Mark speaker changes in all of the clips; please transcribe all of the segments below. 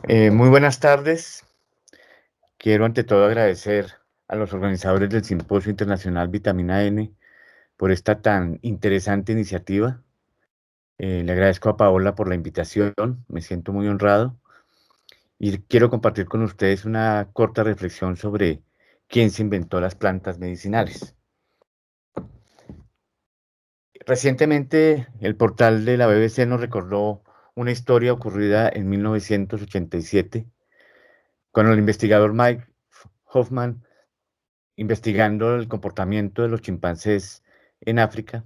Speaker 1: Muy buenas tardes. Quiero ante todo agradecer a los organizadores del Simposio Internacional Vitamina N por esta tan interesante iniciativa. Le agradezco a Paola por la invitación, me siento muy honrado y quiero compartir con ustedes una corta reflexión sobre quién se inventó las plantas medicinales. Recientemente, el portal de la BBC nos recordó una historia ocurrida en 1987, cuando el investigador Mike Hoffman, investigando el comportamiento de los chimpancés en África,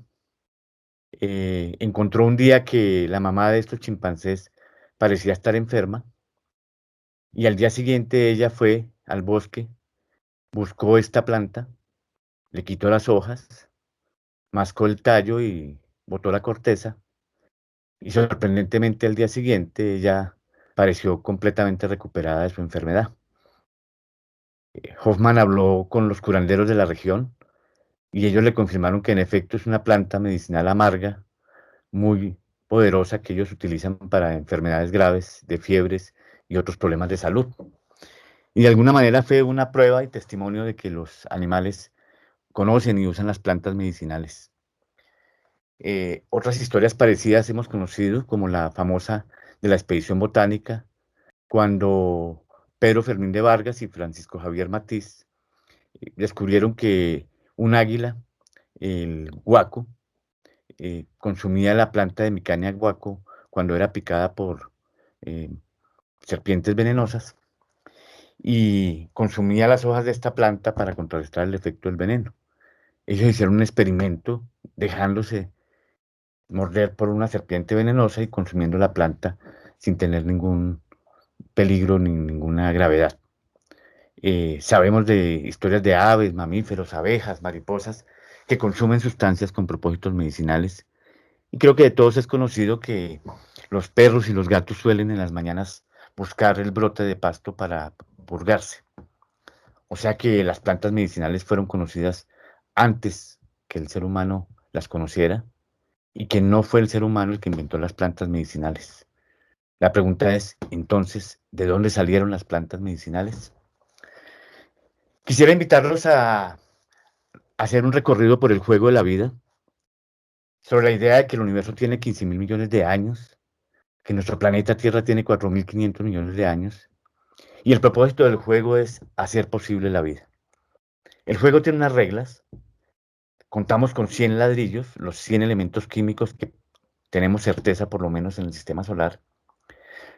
Speaker 1: encontró un día que la mamá de estos chimpancés parecía estar enferma y al día siguiente ella fue al bosque, buscó esta planta, le quitó las hojas, mascó el tallo y botó la corteza y sorprendentemente al día siguiente ella pareció completamente recuperada de su enfermedad. Hoffman habló con los curanderos de la región y ellos le confirmaron que en efecto es una planta medicinal amarga muy poderosa que ellos utilizan para enfermedades graves, de fiebres y otros problemas de salud. Y de alguna manera fue una prueba y testimonio de que los animales conocen y usan las plantas medicinales. Otras historias parecidas hemos conocido, como la famosa de la expedición botánica, cuando Pedro Fermín de Vargas y Francisco Javier Matiz descubrieron que un águila, el guaco, consumía la planta de Micania guaco cuando era picada por eh, serpientes venenosas y consumía las hojas de esta planta para contrarrestar el efecto del veneno. Ellos hicieron un experimento dejándose morder por una serpiente venenosa y consumiendo la planta sin tener ningún peligro ni ninguna gravedad. Sabemos de historias de aves, mamíferos, abejas, mariposas que consumen sustancias con propósitos medicinales. Y creo que de todos es conocido que los perros y los gatos suelen en las mañanas buscar el brote de pasto para purgarse. O sea que las plantas medicinales fueron conocidas antes que el ser humano las conociera y que no fue el ser humano el que inventó las plantas medicinales. La pregunta es, entonces, ¿de dónde salieron las plantas medicinales? Quisiera invitarlos a hacer un recorrido por el juego de la vida sobre la idea de que el universo tiene 15.000 millones de años, que nuestro planeta Tierra tiene 4.500 millones de años, y el propósito del juego es hacer posible la vida. El juego tiene unas reglas, contamos con 100 ladrillos, los 100 elementos químicos que tenemos certeza por lo menos en el sistema solar,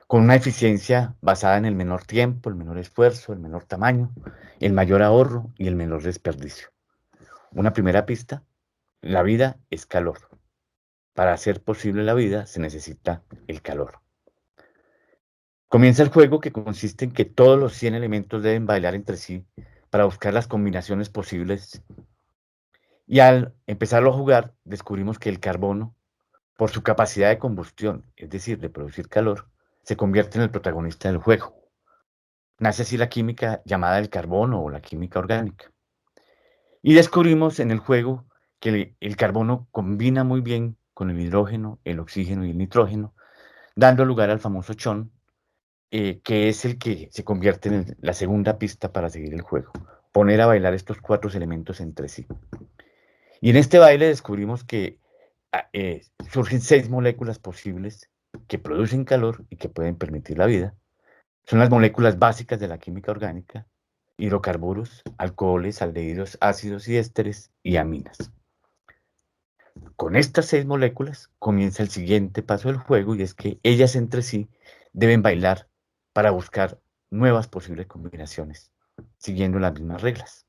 Speaker 1: con una eficiencia basada en el menor tiempo, el menor esfuerzo, el menor tamaño, el mayor ahorro y el menor desperdicio. Una primera pista, la vida es calor. Para hacer posible la vida se necesita el calor. Comienza el juego, que consiste en que todos los 100 elementos deben bailar entre sí para buscar las combinaciones posibles. Y al empezarlo a jugar, descubrimos que el carbono, por su capacidad de combustión, es decir, de producir calor, se convierte en el protagonista del juego. Nace así la química llamada el carbono o la química orgánica. Y descubrimos en el juego que el carbono combina muy bien con el hidrógeno, el oxígeno y el nitrógeno, dando lugar al famoso chon, que es el que se convierte en la segunda pista para seguir el juego. Poner a bailar estos cuatro elementos entre sí. Y en este baile descubrimos que surgen 6 moléculas posibles que producen calor y que pueden permitir la vida. Son las moléculas básicas de la química orgánica: hidrocarburos, alcoholes, aldehídos, ácidos y ésteres y aminas. Con estas 6 moléculas comienza el siguiente paso del juego, y es que ellas entre sí deben bailar para buscar nuevas posibles combinaciones, siguiendo las mismas reglas.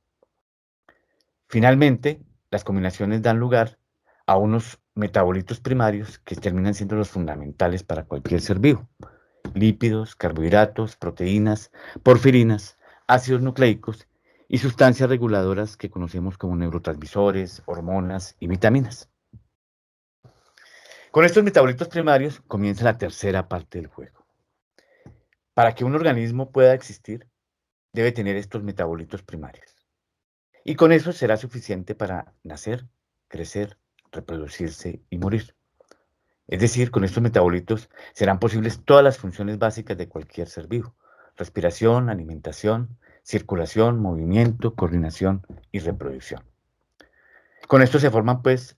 Speaker 1: Finalmente, las combinaciones dan lugar a unos metabolitos primarios que terminan siendo los fundamentales para cualquier ser vivo: lípidos, carbohidratos, proteínas, porfirinas, ácidos nucleicos y sustancias reguladoras que conocemos como neurotransmisores, hormonas y vitaminas. Con estos metabolitos primarios comienza la tercera parte del juego. Para que un organismo pueda existir, debe tener estos metabolitos primarios. Y con eso será suficiente para nacer, crecer, reproducirse y morir. Es decir, con estos metabolitos serán posibles todas las funciones básicas de cualquier ser vivo: respiración, alimentación, circulación, movimiento, coordinación y reproducción. Con esto se forman, pues,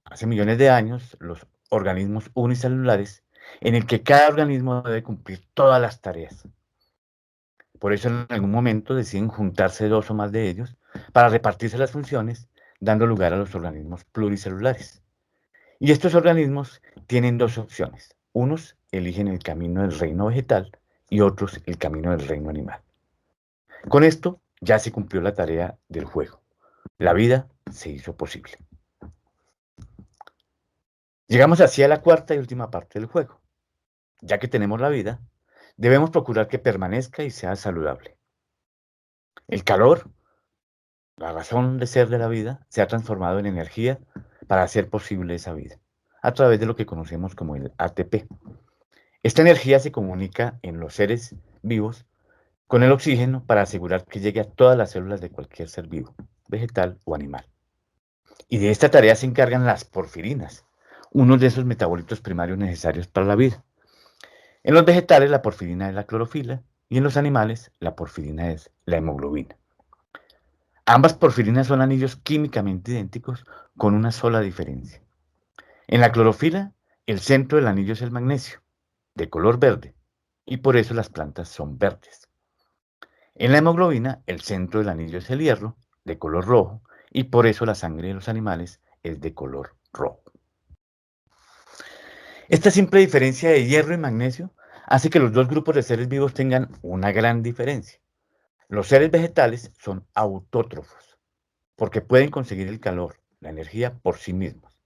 Speaker 1: hace millones de años, los organismos unicelulares, en el que cada organismo debe cumplir todas las tareas. Por eso en algún momento deciden juntarse dos o más de ellos para repartirse las funciones, dando lugar a los organismos pluricelulares. Y estos organismos tienen dos opciones. Unos eligen el camino del reino vegetal y otros el camino del reino animal. Con esto ya se cumplió la tarea del juego. La vida se hizo posible. Llegamos así a la cuarta y última parte del juego. Ya que tenemos la vida, debemos procurar que permanezca y sea saludable. El calor, la razón de ser de la vida, se ha transformado en energía para hacer posible esa vida, a través de lo que conocemos como el ATP. Esta energía se comunica en los seres vivos con el oxígeno para asegurar que llegue a todas las células de cualquier ser vivo, vegetal o animal. Y de esta tarea se encargan las porfirinas, uno de esos metabolitos primarios necesarios para la vida. En los vegetales la porfirina es la clorofila y en los animales la porfirina es la hemoglobina. Ambas porfirinas son anillos químicamente idénticos con una sola diferencia. En la clorofila, el centro del anillo es el magnesio, de color verde, y por eso las plantas son verdes. En la hemoglobina, el centro del anillo es el hierro, de color rojo, y por eso la sangre de los animales es de color rojo. Esta simple diferencia de hierro y magnesio hace que los dos grupos de seres vivos tengan una gran diferencia. Los seres vegetales son autótrofos, porque pueden conseguir el calor, la energía por sí mismos.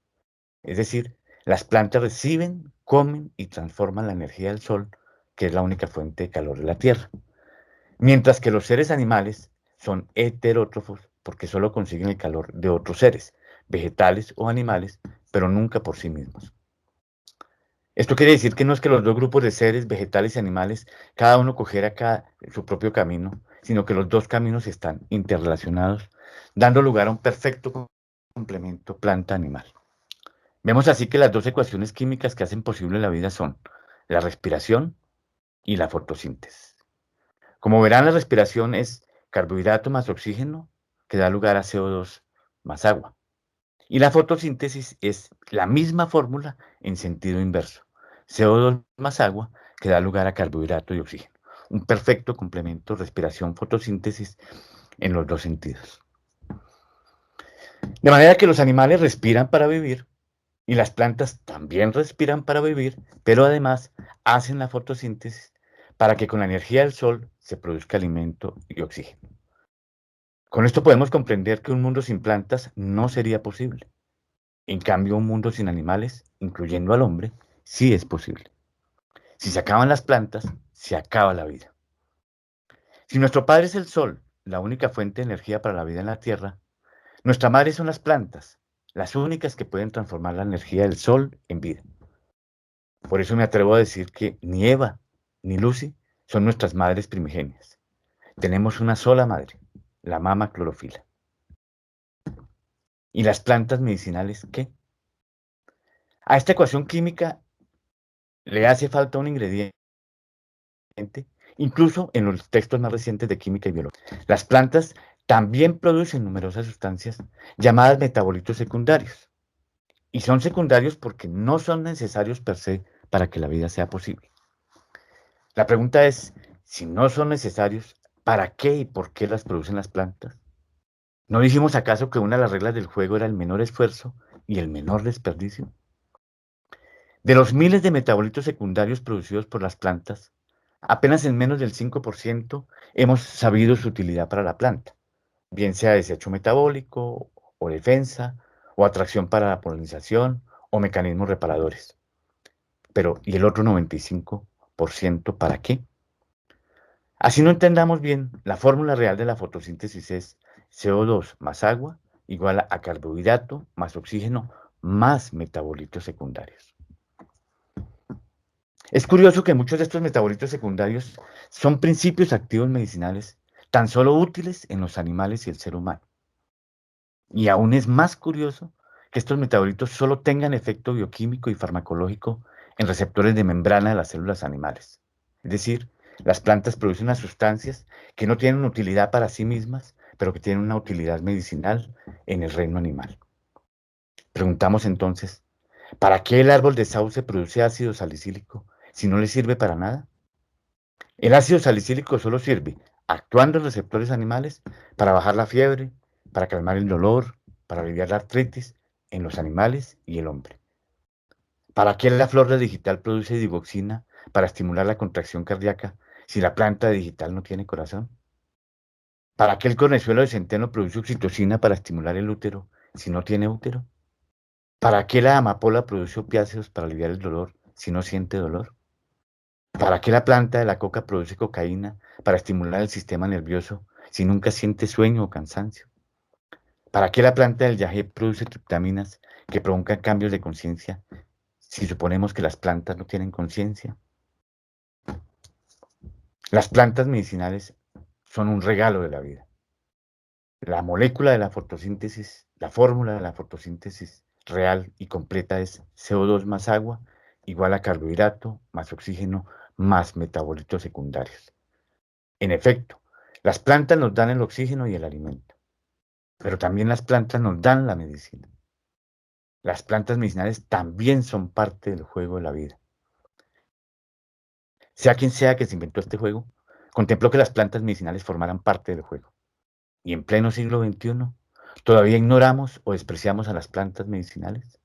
Speaker 1: Es decir, las plantas reciben, comen y transforman la energía del sol, que es la única fuente de calor de la Tierra. Mientras que los seres animales son heterótrofos, porque solo consiguen el calor de otros seres, vegetales o animales, pero nunca por sí mismos. Esto quiere decir que no es que los dos grupos de seres, vegetales y animales, cada uno cogiera su propio camino, sino que los dos caminos están interrelacionados, dando lugar a un perfecto complemento planta-animal. Vemos así que las dos ecuaciones químicas que hacen posible la vida son la respiración y la fotosíntesis. Como verán, la respiración es carbohidrato más oxígeno, que da lugar a CO2 más agua. Y la fotosíntesis es la misma fórmula en sentido inverso. CO2 más agua, que da lugar a carbohidrato y oxígeno. Un perfecto complemento respiración-fotosíntesis en los dos sentidos. De manera que los animales respiran para vivir y las plantas también respiran para vivir, pero además hacen la fotosíntesis para que con la energía del sol se produzca alimento y oxígeno. Con esto podemos comprender que un mundo sin plantas no sería posible. En cambio, un mundo sin animales, incluyendo al hombre, sí es posible. Si se acaban las plantas, se acaba la vida. Si nuestro padre es el sol, la única fuente de energía para la vida en la Tierra, nuestra madre son las plantas, las únicas que pueden transformar la energía del sol en vida. Por eso me atrevo a decir que ni Eva ni Lucy son nuestras madres primigenias. Tenemos una sola madre, la mama clorofila. ¿Y las plantas medicinales qué? A esta ecuación química le hace falta un ingrediente, incluso en los textos más recientes de química y biología. Las plantas también producen numerosas sustancias llamadas metabolitos secundarios. Y son secundarios porque no son necesarios per se para que la vida sea posible. La pregunta es, si no son necesarios, ¿para qué y por qué las producen las plantas? ¿No dijimos acaso que una de las reglas del juego era el menor esfuerzo y el menor desperdicio? De los miles de metabolitos secundarios producidos por las plantas, apenas en menos del 5% hemos sabido su utilidad para la planta, bien sea desecho metabólico, o defensa, o atracción para la polinización, o mecanismos reparadores. Pero, ¿y el otro 95% para qué? Así no entendamos bien, la fórmula real de la fotosíntesis es CO2 más agua igual a carbohidrato más oxígeno más metabolitos secundarios. Es curioso que muchos de estos metabolitos secundarios son principios activos medicinales tan solo útiles en los animales y el ser humano. Y aún es más curioso que estos metabolitos solo tengan efecto bioquímico y farmacológico en receptores de membrana de las células animales. Es decir, las plantas producen unas sustancias que no tienen utilidad para sí mismas, pero que tienen una utilidad medicinal en el reino animal. Preguntamos entonces, ¿para qué el árbol de sauce produce ácido salicílico si no le sirve para nada? El ácido salicílico solo sirve, actuando en receptores animales, para bajar la fiebre, para calmar el dolor, para aliviar la artritis en los animales y el hombre. ¿Para qué la flor de digital produce digoxina para estimular la contracción cardíaca si la planta de digital no tiene corazón? ¿Para qué el cornezuelo de centeno produce oxitocina para estimular el útero si no tiene útero? ¿Para qué la amapola produce opiáceos para aliviar el dolor si no siente dolor? ¿Para qué la planta de la coca produce cocaína para estimular el sistema nervioso si nunca siente sueño o cansancio? ¿Para qué la planta del yagé produce triptaminas que provocan cambios de conciencia si suponemos que las plantas no tienen conciencia? Las plantas medicinales son un regalo de la vida. La molécula de la fotosíntesis, la fórmula de la fotosíntesis real y completa es CO2 más agua igual a carbohidrato más oxígeno más metabolitos secundarios. En efecto, las plantas nos dan el oxígeno y el alimento, pero también las plantas nos dan la medicina. Las plantas medicinales también son parte del juego de la vida. Sea quien sea que se inventó este juego, contempló que las plantas medicinales formaran parte del juego. Y en pleno siglo XXI, ¿todavía ignoramos o despreciamos a las plantas medicinales?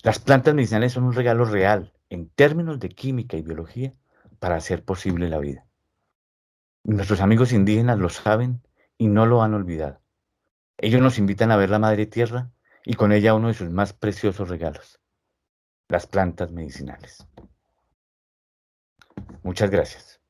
Speaker 1: Las plantas medicinales son un regalo real en términos de química y biología para hacer posible la vida. Y nuestros amigos indígenas lo saben y no lo han olvidado. Ellos nos invitan a ver la madre tierra y con ella uno de sus más preciosos regalos, las plantas medicinales. Muchas gracias.